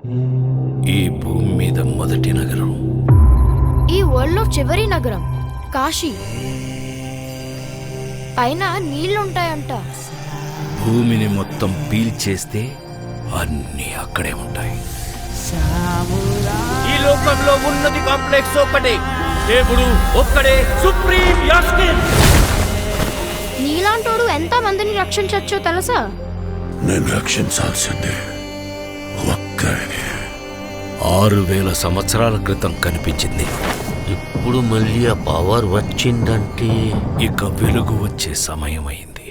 ఈ భూమి మీద మొదటి నగరం, ఈ వరల్డ్ లో చివరి నగరం కాశీ. పైన నీళ్లుంటాయంట. భూమిని మొత్తం పీల్చేస్తే అన్నీ అక్కడే ఉంటాయి. ఈ లోకంలో ఉన్నది కాంప్లెక్స్ ఒక్కటే, దేవుడు ఒక్కడే సుప్రీం యాస్కిన్. నీలాంటోడు ఎంత మందిని రక్షించొచ్చో తెలుసా? నేను రక్షించాల్సిందే ఒక్కడిని. 6000 సంవత్సరాల క్రితం కనిపించింది. ఇప్పుడు మళ్ళీ ఆ పవర్ వచ్చిందంటే ఇక వెలుగు వచ్చే సమయం అయింది.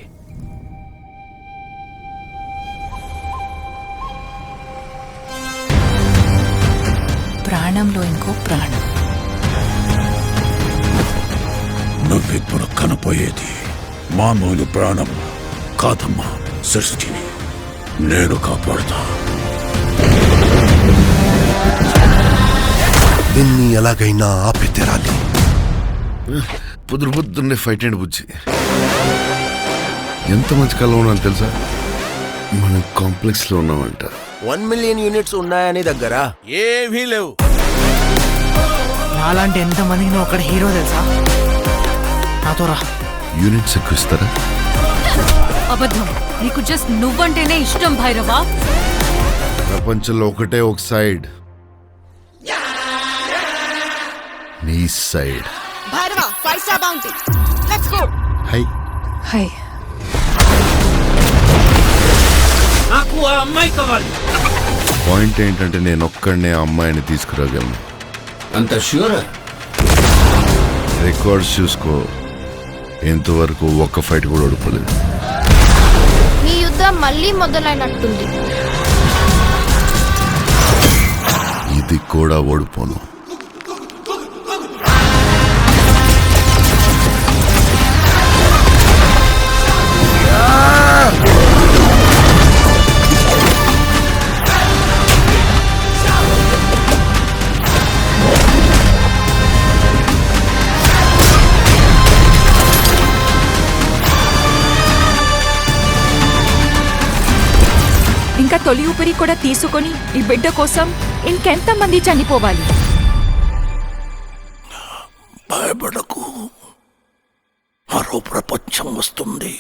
ప్రాణంలో ఇంకో ప్రాణం. నువ్విప్పుడు కనపోయేది మామూలు ప్రాణం కాదమ్మా, సృష్టిని నేను కాపాడుతా. దీన్ని ఎలాగైనా ఆపి తీరాలి. పొద్దున్నే ఫైట్ అండి బుజ్జి. ఎంత మంచి కళ ఉన్నాను తెలుసా? మనం కాంప్లెక్స్ లో ఉన్నామంట. 1 మిలియన్ యూనిట్స్ ఉన్నాయని దగ్గర ఏమీ లేవు. నాలాంటి ఎంత మందికి నువ్వు అక్కడ హీరో తెలుసా? నాతో రా. యూనిట్స్ ఎక్కువ ఇస్తారా? అబద్ధం. నీకు జస్ట్ నువ్వంటేనే ఇష్టం భైరవా. ప్రపంచంలో ఒకటే ఒక సైడ్, నీ side. Bhairava 5 star bounty. Let's go. Hi hi. నాకు ఆ అమ్మాయి కావాలి. పాయింట్ ఏంటంటే నేను ఒక్కడనే ఆ అమ్మాయిని తీసుకురాగలను. అంత ష్యూరా? రికార్డ్స్ చూసుకో, ఎంతవరకు ఒక్క ఫైట్ కూడా ఓడిపోలేదు. మీ యుద్ధం మళ్ళీ మొదలైనట్టుంది. ఇది కూడా ఓడిపోను. ఇంకా తొలి ఊపిరి కూడా తీసుకొని ఈ బిడ్డ కోసం ఇంకెంత మంది చనిపోవాలి? భయపడకు, మరో ప్రపంచం వస్తుంది.